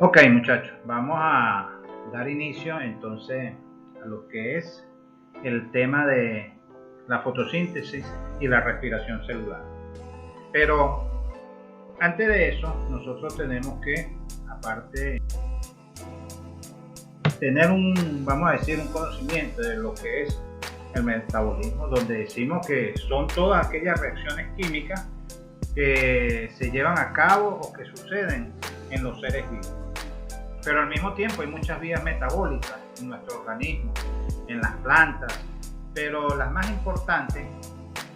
Ok, muchachos, vamos a dar inicio entonces a lo que es el tema de la fotosíntesis y la respiración celular. Pero antes de eso, nosotros tenemos que, aparte, tener vamos a decir, un conocimiento de lo que es el metabolismo, donde decimos que son todas aquellas reacciones químicas que se llevan a cabo o que suceden en los seres vivos. Pero al mismo tiempo hay muchas vías metabólicas en nuestro organismo, en las plantas, pero las más importantes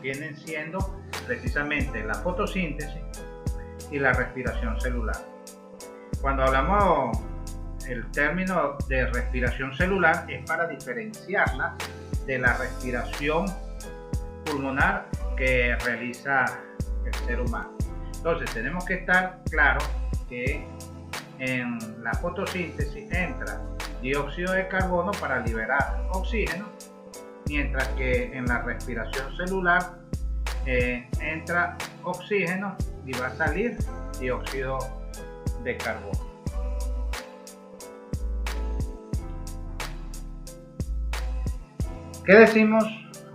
vienen siendo precisamente la fotosíntesis y la respiración celular. Cuando hablamos el término de respiración celular es para diferenciarla de la respiración pulmonar que realiza el ser humano. Entonces tenemos que estar claros que en la fotosíntesis entra dióxido de carbono para liberar oxígeno, mientras que en la respiración celular entra oxígeno y va a salir dióxido de carbono. ¿Qué decimos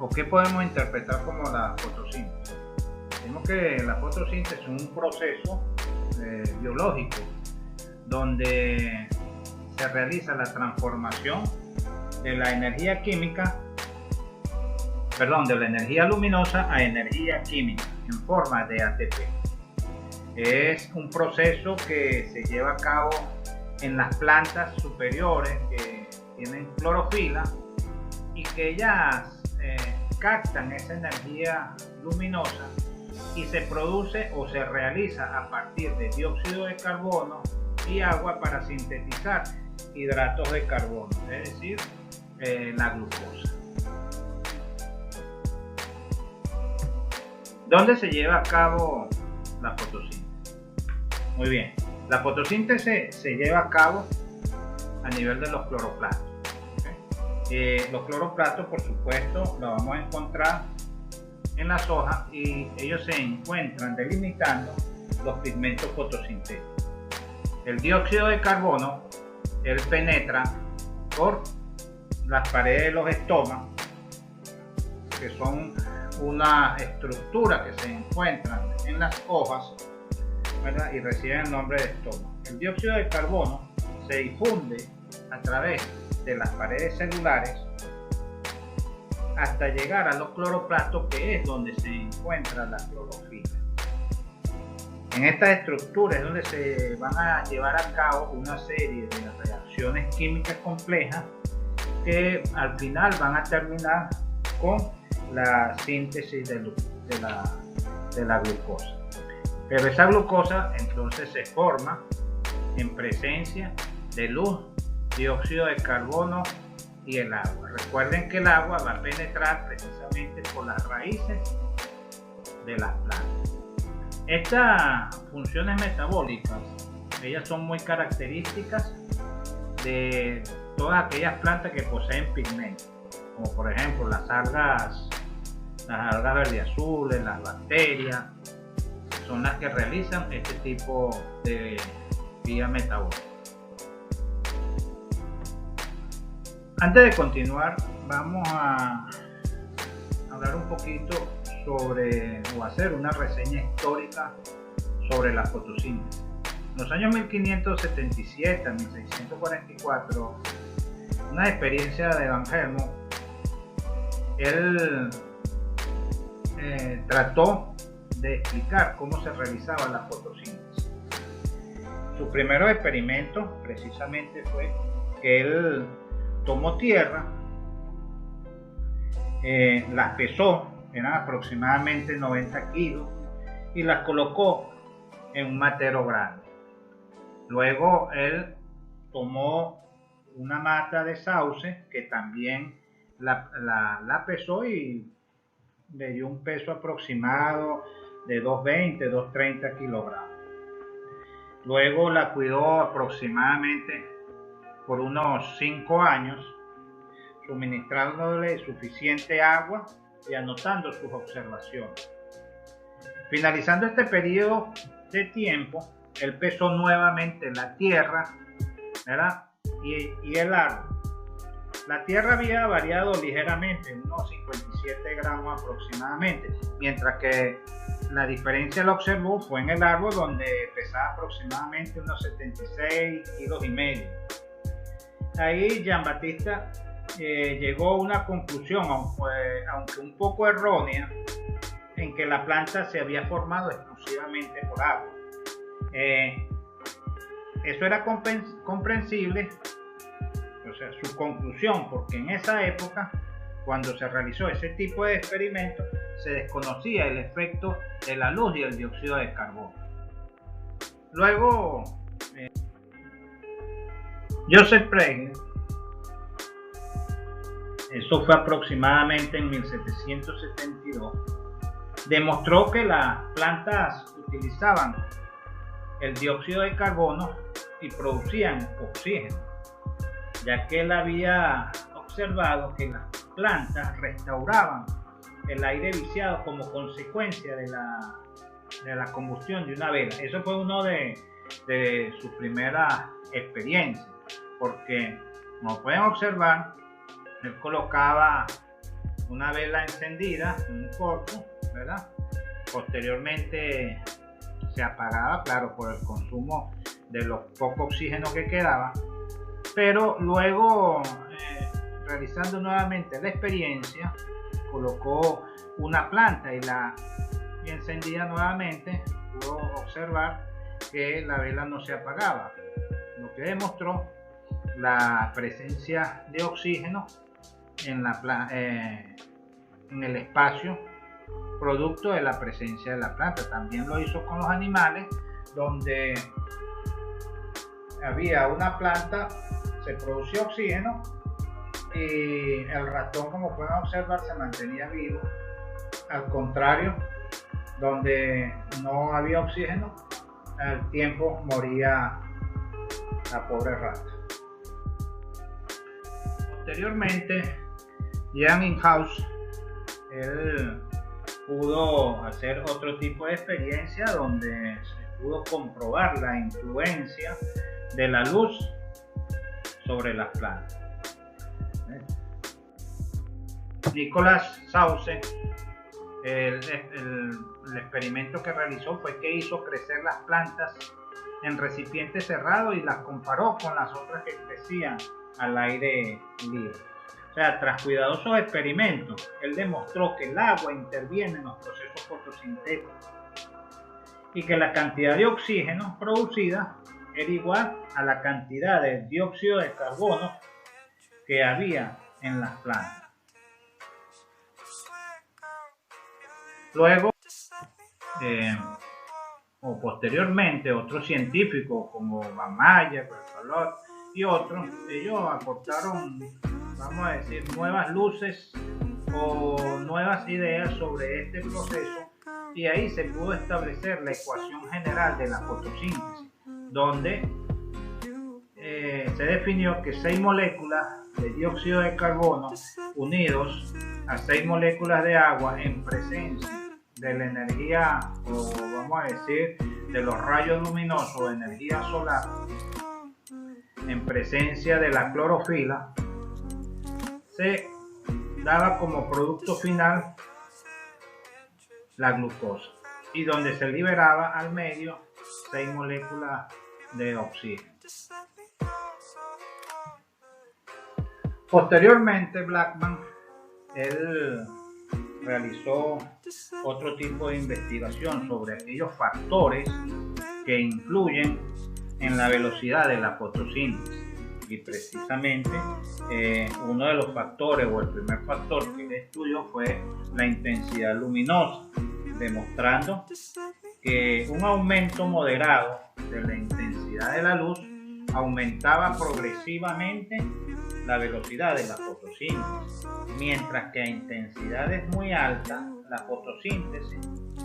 o qué podemos interpretar como la fotosíntesis? Decimos que la fotosíntesis es un proceso biológico donde se realiza la transformación de la energía química, de la energía luminosa a energía química en forma de ATP. Es un proceso que se lleva a cabo en las plantas superiores que tienen clorofila y que ellas captan esa energía luminosa y se produce o se realiza a partir de dióxido de carbono y agua para sintetizar hidratos de carbono, es decir, la glucosa. ¿Dónde se lleva a cabo la fotosíntesis? Muy bien, la fotosíntesis se lleva a cabo a nivel de los cloroplastos. Los cloroplastos, por supuesto, los vamos a encontrar en las hojas y ellos se encuentran delimitando los pigmentos fotosintéticos. El dióxido de carbono, él penetra por las paredes de los estomas, que son una estructura que se encuentra en las hojas, ¿verdad? Y reciben el nombre de estoma. El dióxido de carbono se difunde a través de las paredes celulares hasta llegar a los cloroplastos, que es donde se encuentra la clorofila. En esta estructura es donde se van a llevar a cabo una serie de reacciones químicas complejas que al final van a terminar con la síntesis de la glucosa. Pero esa glucosa entonces se forma en presencia de luz, dióxido de carbono y el agua. Recuerden que el agua va a penetrar precisamente por las raíces de las plantas. Estas funciones metabólicas, ellas son muy características de todas aquellas plantas que poseen pigmentos, como por ejemplo las algas verdeazules, las bacterias, son las que realizan este tipo de vía metabólica. Antes de continuar, vamos a hablar un poquito o hacer una reseña histórica sobre la fotosíntesis. En los años 1577 a 1644, una experiencia de Van Helmont, él trató de explicar cómo se realizaba la fotosíntesis. Su primer experimento precisamente fue que él tomó tierra, las pesó, eran aproximadamente 90 kilos, y las colocó en un matero grande. Luego él tomó una mata de sauce que también la pesó y le dio un peso aproximado de 220, 230 kilogramos. Luego la cuidó aproximadamente por unos 5 años, suministrándole suficiente agua y anotando sus observaciones. Finalizando este periodo de tiempo, él pesó nuevamente la tierra, ¿verdad? Y el árbol. La tierra había variado ligeramente, unos 57 gramos aproximadamente, mientras que la diferencia la observó fue en el árbol, donde pesaba aproximadamente unos 76 kilos y medio. Ahí Jean-Baptiste llegó a una conclusión, aunque un poco errónea, en que la planta se había formado exclusivamente por agua. Eso era comprensible, o sea, su conclusión, porque en esa época, cuando se realizó ese tipo de experimentos, se desconocía el efecto de la luz y el dióxido de carbono. Luego, Joseph Pregne, eso fue aproximadamente en 1772, demostró que las plantas utilizaban el dióxido de carbono y producían oxígeno, ya que él había observado que las plantas restauraban el aire viciado como consecuencia de la combustión de una vela. Eso fue uno de sus primeras experiencias, porque como pueden observar, él colocaba una vela encendida en un corcho, ¿verdad? Posteriormente se apagaba, claro, por el consumo de lo poco oxígeno que quedaba, pero luego realizando nuevamente la experiencia, colocó una planta y encendida nuevamente, pudo observar que la vela no se apagaba, lo que demostró la presencia de oxígeno en el espacio, producto de la presencia de la planta. También lo hizo con los animales, donde había una planta, se producía oxígeno y el ratón, como pueden observar, se mantenía vivo. Al contrario, donde no había oxígeno, al tiempo moría la pobre rata. Posteriormente, Jean Inhouse, él pudo hacer otro tipo de experiencia donde se pudo comprobar la influencia de la luz sobre las plantas. Nicolas Sauce, el experimento que realizó fue que hizo crecer las plantas en recipientes cerrados y las comparó con las otras que crecían al aire libre. O sea, tras cuidadosos experimentos, él demostró que el agua interviene en los procesos fotosintéticos y que la cantidad de oxígeno producida era igual a la cantidad de dióxido de carbono que había en las plantas. Luego, o posteriormente, otros científicos como Van Mayer, Berthelot y otros, ellos aportaron, vamos a decir, nuevas luces o nuevas ideas sobre este proceso, y ahí se pudo establecer la ecuación general de la fotosíntesis, donde se definió que 6 moléculas de dióxido de carbono unidos a 6 moléculas de agua en presencia de la energía, o vamos a decir, de los rayos luminosos, de energía solar, en presencia de la clorofila, se daba como producto final la glucosa, y donde se liberaba al medio 6 moléculas de oxígeno. Posteriormente, Blackman, él realizó otro tipo de investigación sobre aquellos factores que influyen en la velocidad de la fotosíntesis, y precisamente uno de los factores, o el primer factor que él estudió, fue la intensidad luminosa, demostrando que un aumento moderado de la intensidad de la luz aumentaba progresivamente la velocidad de la fotosíntesis, mientras que a intensidades muy altas la fotosíntesis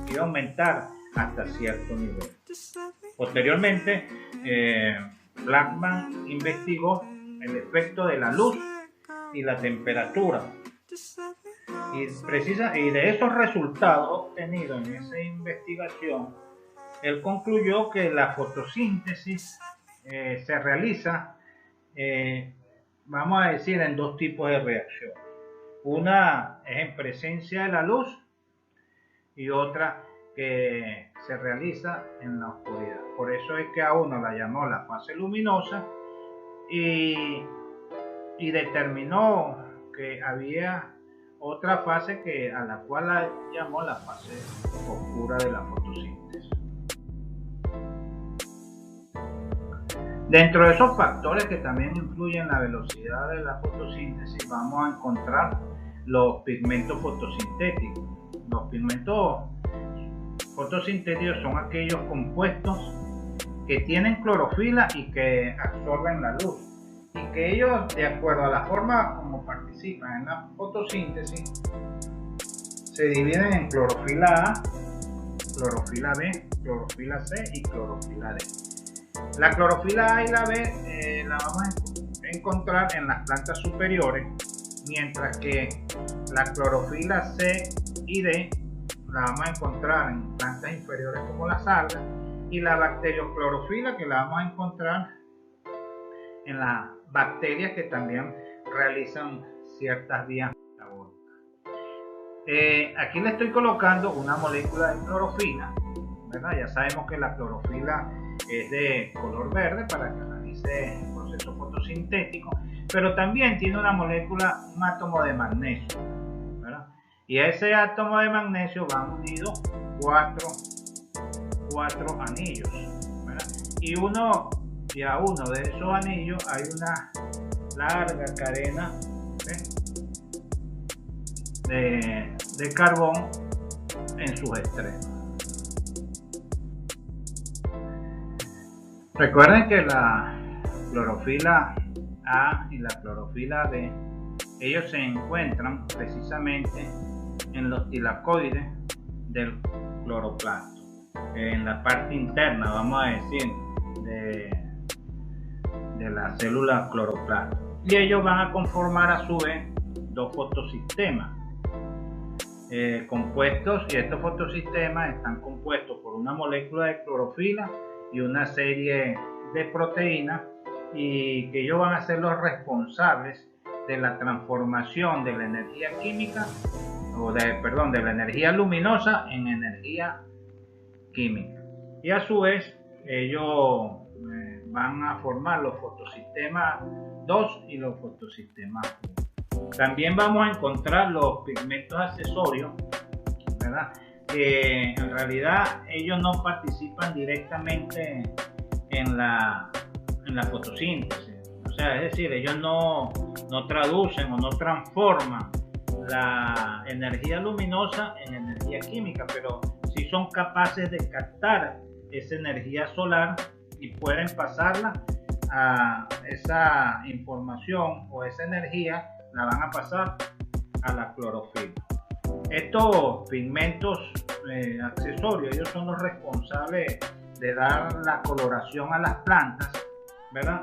iba a aumentar hasta cierto nivel. Posteriormente, Blackman investigó el efecto de la luz y la temperatura, y de esos resultados obtenidos en esa investigación, él concluyó que la fotosíntesis se realiza, vamos a decir, en dos tipos de reacciones. Una es en presencia de la luz y otra que se realiza en la oscuridad. Por eso es que a uno la llamó la fase luminosa y determinó que había otra fase a la cual la llamó la fase oscura de la fotosíntesis. Dentro de esos factores que también influyen en la velocidad de la fotosíntesis, vamos a encontrar los pigmentos fotosintéticos. Los pigmentos fotosintéticos son aquellos compuestos que tienen clorofila y que absorben la luz, y que ellos, de acuerdo a la forma como participan en la fotosíntesis, se dividen en clorofila A, clorofila B, clorofila C y clorofila D. La clorofila A y la B la vamos a encontrar en las plantas superiores, mientras que la clorofila C y D la vamos a encontrar en plantas inferiores como las algas, y la bacterioclorofila que la vamos a encontrar en las bacterias que también realizan ciertas vías metabólicas. Aquí le estoy colocando una molécula de clorofila, ¿verdad? Ya sabemos que la clorofila es de color verde para que realice el proceso fotosintético, pero también tiene una molécula, un átomo de magnesio, ¿verdad? Y a ese átomo de magnesio van unidos cuatro anillos, ¿verdad? Y a uno de esos anillos hay una larga cadena de carbón en sus extremos. Recuerden que la clorofila A y la clorofila B, ellos se encuentran precisamente en los tilacoides del cloroplasto, en la parte interna, vamos a decir, de la célula cloroplasto, y ellos van a conformar a su vez dos fotosistemas compuestos, y estos fotosistemas están compuestos por una molécula de clorofila y una serie de proteínas, y que ellos van a ser los responsables de la transformación de la energía química, de la energía luminosa en energía química. Y a su vez ellos van a formar los fotosistemas 2 y los fotosistemas 1. También vamos a encontrar los pigmentos accesorios, ¿verdad? Que en realidad ellos no participan directamente en la fotosíntesis. O sea, es decir, ellos no traducen o no transforman la energía luminosa en energía química, pero sí son capaces de captar esa energía solar y pueden pasarla a esa información, o esa energía la van a pasar a la clorofila. Estos pigmentos accesorios, ellos son los responsables de dar la coloración a las plantas, ¿verdad?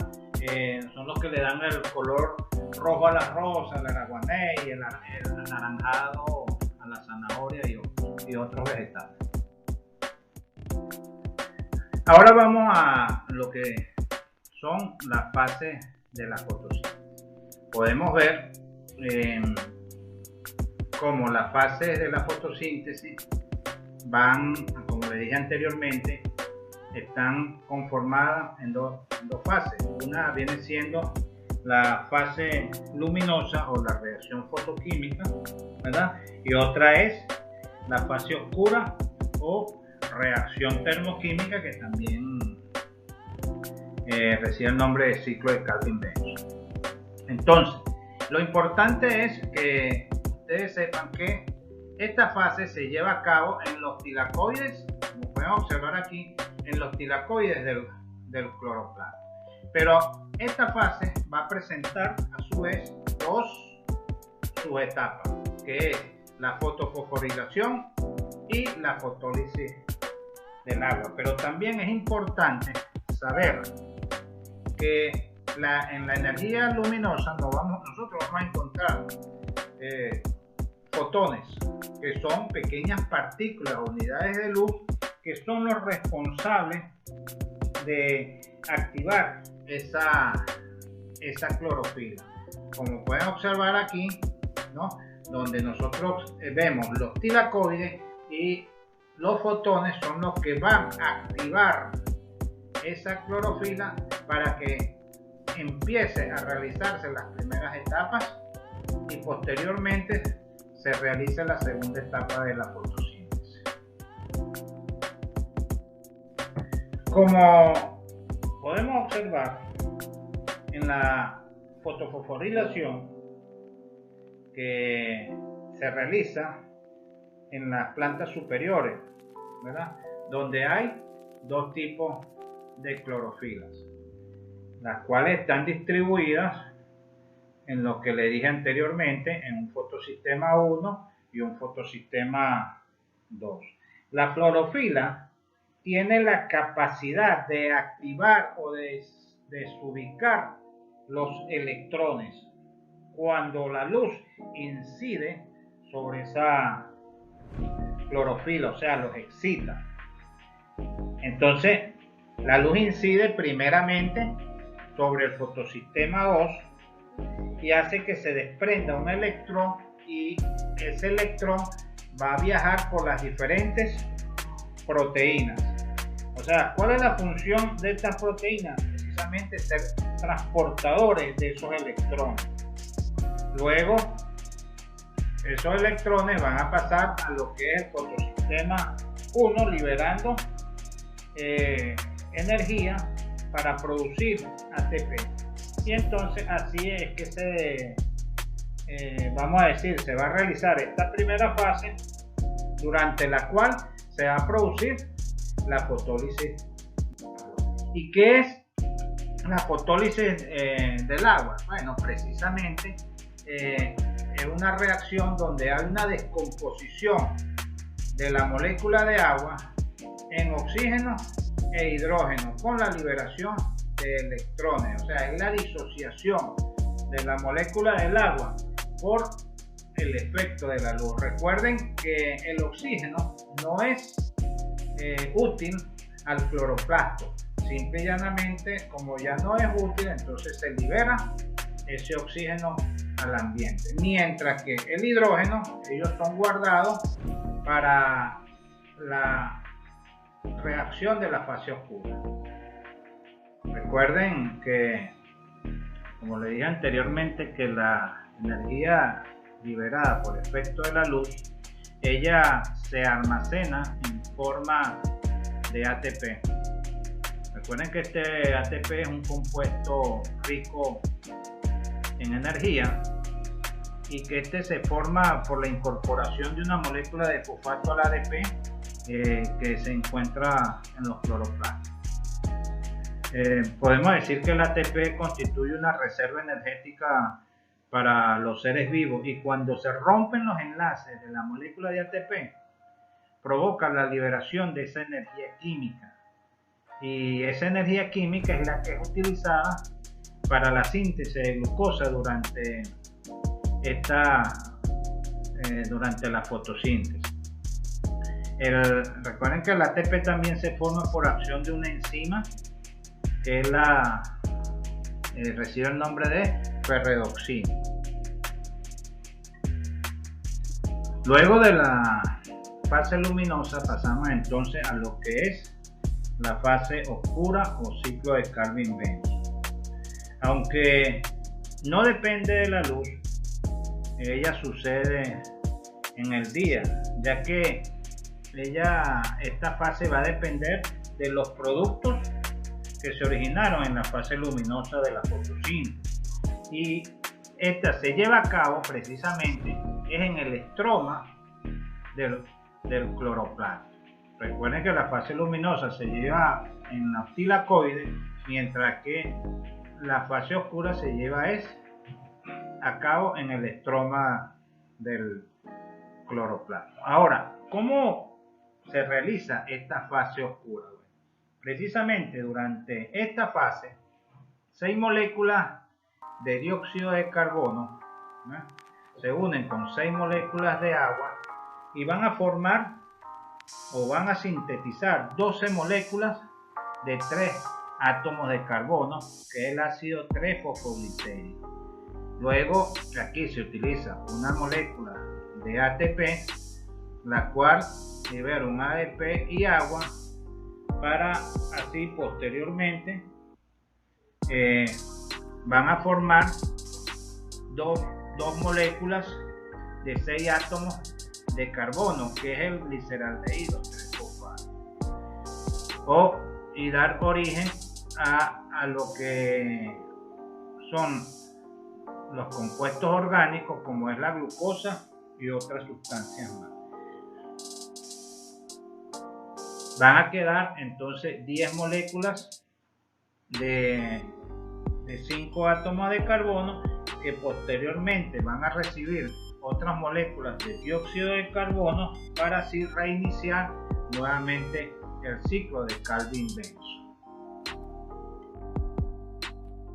Son los que le dan el color rojo a la rosa, al araguaney, el anaranjado a la zanahoria y otros vegetales. Ahora vamos a lo que son las fases de la fotosíntesis. Podemos ver cómo las fases de la fotosíntesis van, como le dije anteriormente, están conformadas en dos fases. Una viene siendo la fase luminosa o la reacción fotoquímica, ¿verdad? Y otra es la fase oscura o reacción termoquímica, que también recibe el nombre de ciclo de Calvin-Benz. Entonces, lo importante es que ustedes sepan que esta fase se lleva a cabo en los tilacoides, como pueden observar aquí, en los tilacoides del cloroplasto. Pero esta fase va a presentar a su vez dos subetapas, que es la fotofosforilación y la fotólisis del agua. Pero también es importante saber que en la energía luminosa nosotros vamos a encontrar fotones, que son pequeñas partículas, unidades de luz que son los responsables de activar esa clorofila. Como pueden observar aquí, ¿no? Donde nosotros vemos los tilacoides y los fotones son los que van a activar esa clorofila para que empiece a realizarse las primeras etapas y posteriormente se realice la segunda etapa de la fotosíntesis. Como podemos observar en la fotofosforilación que se realiza en las plantas superiores, ¿verdad? Donde hay dos tipos de clorofilas, las cuales están distribuidas en lo que le dije anteriormente, en un fotosistema 1 y un fotosistema 2. La clorofila tiene la capacidad de activar o de desubicar los electrones cuando la luz incide sobre esa clorofila, o sea, los excita. Entonces, la luz incide primeramente sobre el fotosistema 2 y hace que se desprenda un electrón, y ese electrón va a viajar por las diferentes proteínas. O sea, ¿cuál es la función de estas proteínas? Precisamente ser transportadores de esos electrones. Luego, esos electrones van a pasar a lo que es el fotosistema 1, liberando energía para producir ATP. Y entonces así es que vamos a decir, se va a realizar esta primera fase, durante la cual se va a producir la fotólisis. ¿Y qué es la fotólisis del agua? Bueno, precisamente es una reacción donde hay una descomposición de la molécula de agua en oxígeno e hidrógeno con la liberación de electrones. O sea, es la disociación de la molécula del agua por el efecto de la luz. Recuerden que el oxígeno no es útil al cloroplasto. Simple y llanamente, como ya no es útil, entonces se libera ese oxígeno al ambiente. Mientras que el hidrógeno, ellos son guardados para la reacción de la fase oscura. Recuerden que, como le dije anteriormente, que la energía liberada por efecto de la luz, ella se almacena en forma de ATP. Recuerden que este ATP es un compuesto rico en energía y que este se forma por la incorporación de una molécula de fosfato al ADP que se encuentra en los cloroplastos. Podemos decir que el ATP constituye una reserva energética para los seres vivos, y cuando se rompen los enlaces de la molécula de ATP provoca la liberación de esa energía química, y esa energía química es la que es utilizada para la síntesis de glucosa durante la fotosíntesis. Recuerden que el ATP también se forma por acción de una enzima que es recibe el nombre de ferredoxina. Luego de la fase luminosa pasamos entonces a lo que es la fase oscura o ciclo de Calvin-Benson. Aunque no depende de la luz, ella sucede en el día, ya que esta fase va a depender de los productos que se originaron en la fase luminosa de la fotosíntesis, y esta se lleva a cabo precisamente es en el estroma del cloroplasto. Recuerden que la fase luminosa se lleva en la tilacoide, mientras que la fase oscura se lleva a cabo en el estroma del cloroplasto. Ahora, ¿cómo se realiza esta fase oscura? Precisamente durante esta fase, 6 moléculas de dióxido de carbono se unen con 6 moléculas de agua y van a formar o van a sintetizar 12 moléculas de 3 átomos de carbono, que es el ácido 3-fosfoglicérico. Luego aquí se utiliza una molécula de ATP, la cual libera un ADP y agua, para así posteriormente van a formar dos moléculas de 6 átomos de carbono, que es el gliceraldehído 3-fosfato, y dar origen a lo que son los compuestos orgánicos, como es la glucosa y otras sustancias más. Van a quedar entonces 10 moléculas de 5 átomos de carbono, que posteriormente van a recibir otras moléculas de dióxido de carbono, para así reiniciar nuevamente el ciclo de Calvin-Benson.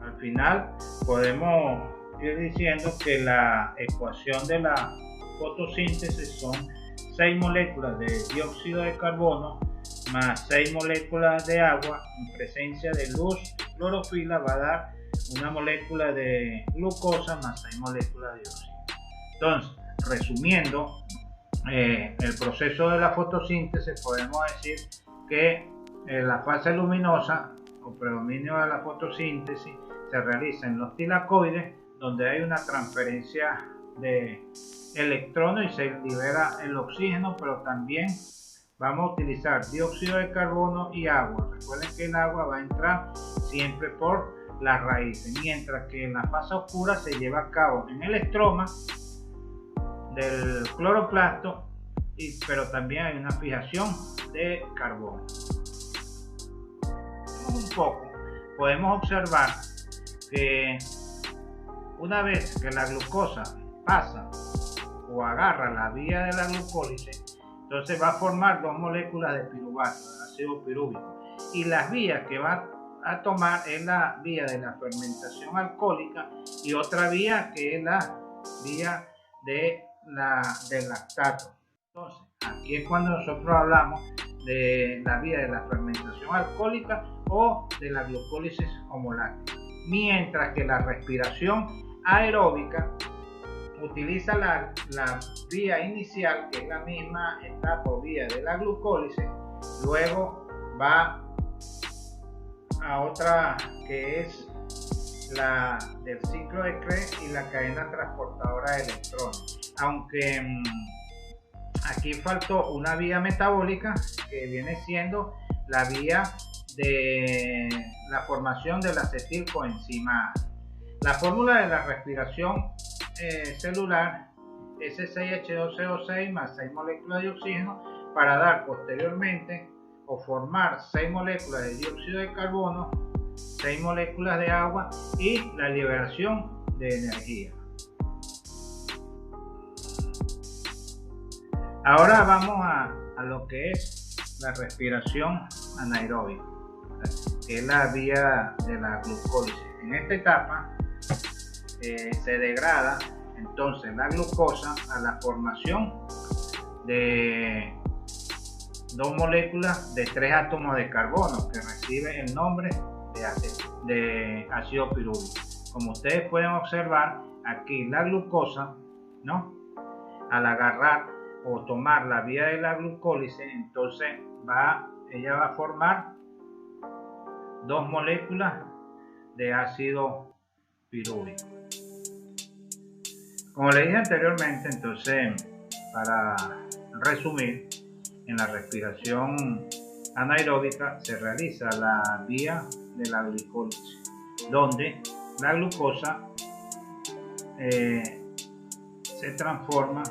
Al final podemos ir diciendo que la ecuación de la fotosíntesis son 6 moléculas de dióxido de carbono más 6 moléculas de agua en presencia de luz clorofila, va a dar una molécula de glucosa más 6 moléculas de oxígeno. Entonces, resumiendo el proceso de la fotosíntesis, podemos decir que la fase luminosa o predominio de la fotosíntesis se realiza en los tilacoides, donde hay una transferencia de electrones y se libera el oxígeno, pero también vamos a utilizar dióxido de carbono y agua. Recuerden que el agua va a entrar siempre por las raíces, mientras que en la fase oscura se lleva a cabo en el estroma del cloroplasto, pero también hay una fijación de carbono. Un poco, podemos observar que una vez que la glucosa pasa o agarra la vía de la glucólisis, entonces va a formar 2 moléculas de piruvato, de ácido pirúvico, y las vías que va a tomar es la vía de la fermentación alcohólica y otra vía que es la vía del lactato. Entonces, aquí es cuando nosotros hablamos de la vía de la fermentación alcohólica o de la glucólisis homoláctica, mientras que la respiración aeróbica utiliza la vía inicial, que es la misma etapa o vía de la glucólisis, luego va a otra que es la del ciclo de Krebs y la cadena transportadora de electrones, aunque aquí faltó una vía metabólica, que viene siendo la vía de la formación del acetilcoenzima A. La fórmula de la respiración celular es 6H12O6 más 6 moléculas de oxígeno, para dar posteriormente o formar 6 moléculas de dióxido de carbono, 6 moléculas de agua y la liberación de energía. Ahora vamos a lo que es la respiración anaeróbica, que es la vía de la glucólisis. En esta etapa se degrada entonces la glucosa a la formación de 2 moléculas de 3 átomos de carbono, que recibe el nombre de ácido pirúvico. Como ustedes pueden observar, aquí la glucosa, ¿no?, al agarrar o tomar la vía de la glucólisis, entonces ella va a formar 2 moléculas de ácido pirúvico. Como le dije anteriormente, entonces, para resumir, en la respiración anaeróbica se realiza la vía de la glucólisis, donde la glucosa se transforma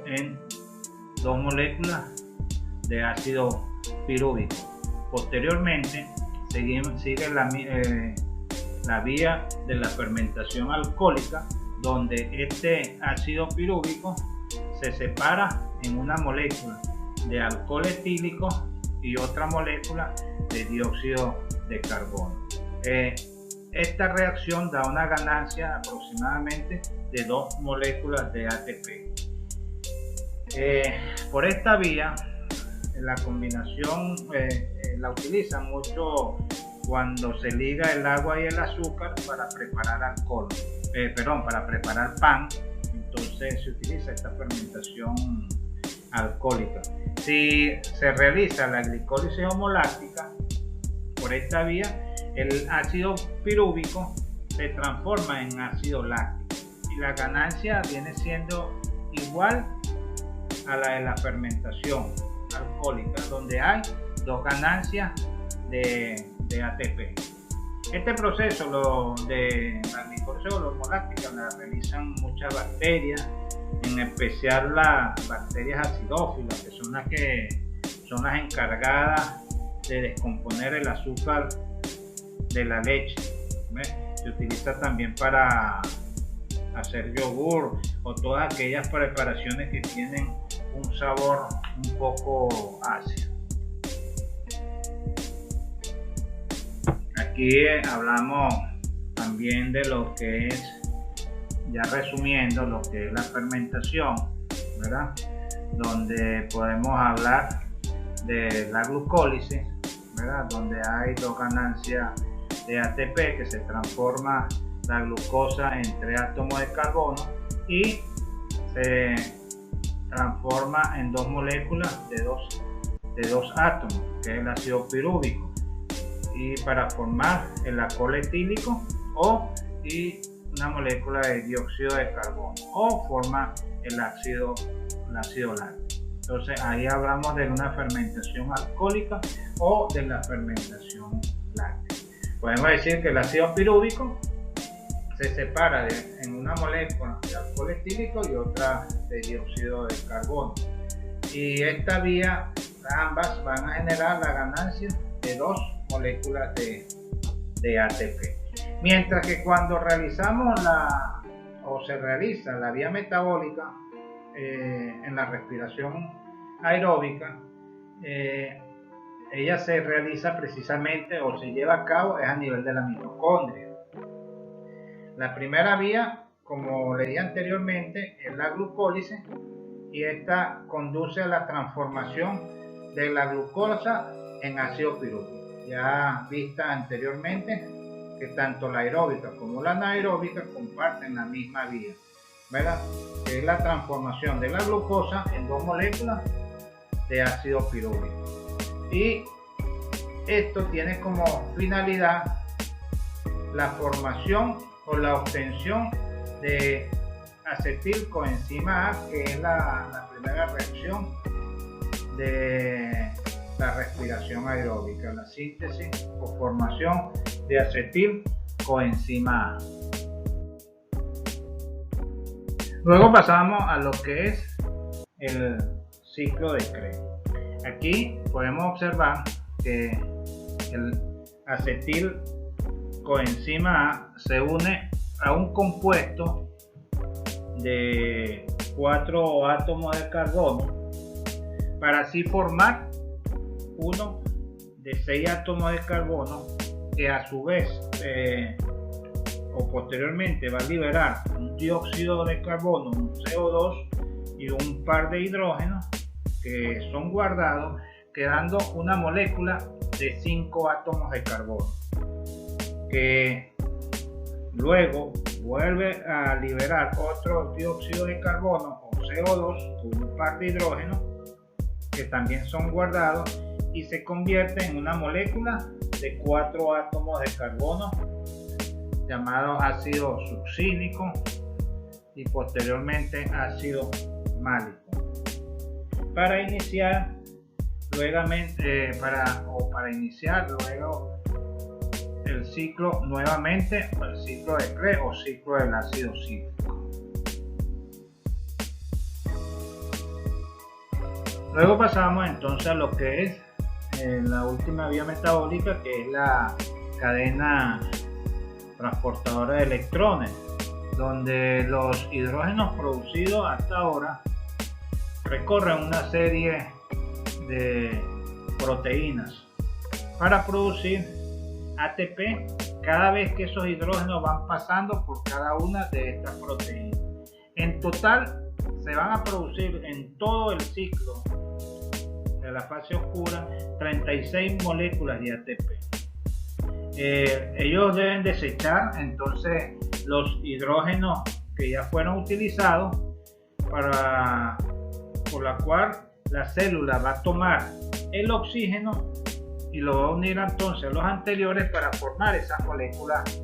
en 2 moléculas de ácido pirúvico. Posteriormente sigue la vía de la fermentación alcohólica, donde este ácido pirúvico se separa en una molécula de alcohol etílico y otra molécula de dióxido de carbono. Esta reacción da una ganancia aproximadamente de 2 moléculas de ATP. Por esta vía la combinación la utilizan mucho cuando se liga el agua y el azúcar para preparar alcohol, para preparar pan. Entonces se utiliza esta fermentación alcohólica. Si se realiza la glicólisis homoláctica por esta vía, el ácido pirúvico se transforma en ácido láctico y la ganancia viene siendo igual a la de la fermentación alcohólica, donde hay dos ganancias de ATP. Este proceso de la glicólisis homoláctica la realizan muchas bacterias, en especial las bacterias acidófilas, que son las encargadas de descomponer el azúcar de la leche. Se utiliza también para hacer yogur o todas aquellas preparaciones que tienen un sabor un poco ácido. Aquí hablamos también de lo que es, ya resumiendo, lo que es la fermentación, ¿verdad? Donde podemos hablar de la glucólisis, ¿verdad? Donde hay dos ganancias de ATP, que se transforma la glucosa en 3 átomos de carbono y se transforma en 2 moléculas de dos átomos, que es el ácido pirúvico, y para formar el alcohol etílico y una molécula de dióxido de carbono, o forma el ácido láctico. Entonces ahí hablamos de una fermentación alcohólica o de la fermentación láctea. Podemos decir que el ácido pirúvico se separa en una molécula de alcohol etílico y otra de dióxido de carbono, y esta vía, ambas van a generar la ganancia de 2 moléculas de ATP. Mientras que cuando realizamos se realiza la vía metabólica en la respiración aeróbica, ella se realiza precisamente o se lleva a cabo es a nivel de la mitocondria. La primera vía, como le dije anteriormente, es la glucólisis, y esta conduce a la transformación de la glucosa en ácido pirúvico. Ya vista anteriormente que tanto la aeróbica como la anaeróbica comparten la misma vía, ¿verdad? Que es la transformación de la glucosa en 2 moléculas de ácido pirúvico. Y esto tiene como finalidad la formación o la obtención de acetilcoenzima A, que es la primera reacción de la respiración aeróbica, la síntesis o formación de acetilcoenzima A. Luego pasamos a lo que es el ciclo de Krebs. Aquí podemos observar que el acetilcoenzima A se une a un compuesto de 4 átomos de carbono para así formar uno de 6 átomos de carbono, que a su vez o posteriormente va a liberar un dióxido de carbono, un CO2 y un par de hidrógenos que son guardados, quedando una molécula de 5 átomos de carbono, que luego vuelve a liberar otro dióxido de carbono o CO2 con un par de hidrógenos que también son guardados, y se convierte en una molécula de 4 átomos de carbono llamado ácido succínico y posteriormente ácido málico, para iniciar luego el ciclo nuevamente, el ciclo de Krebs o ciclo del ácido cítrico. Luego pasamos entonces a lo que es la última vía metabólica, que es la cadena transportadora de electrones, donde los hidrógenos producidos hasta ahora recorren una serie de proteínas para producir ATP cada vez que esos hidrógenos van pasando por cada una de estas proteínas. En total se van a producir en todo el ciclo de la fase oscura, 36 moléculas de ATP. Ellos deben desechar entonces los hidrógenos que ya fueron utilizados, por la cual la célula va a tomar el oxígeno y lo va a unir entonces a los anteriores para formar esas moléculas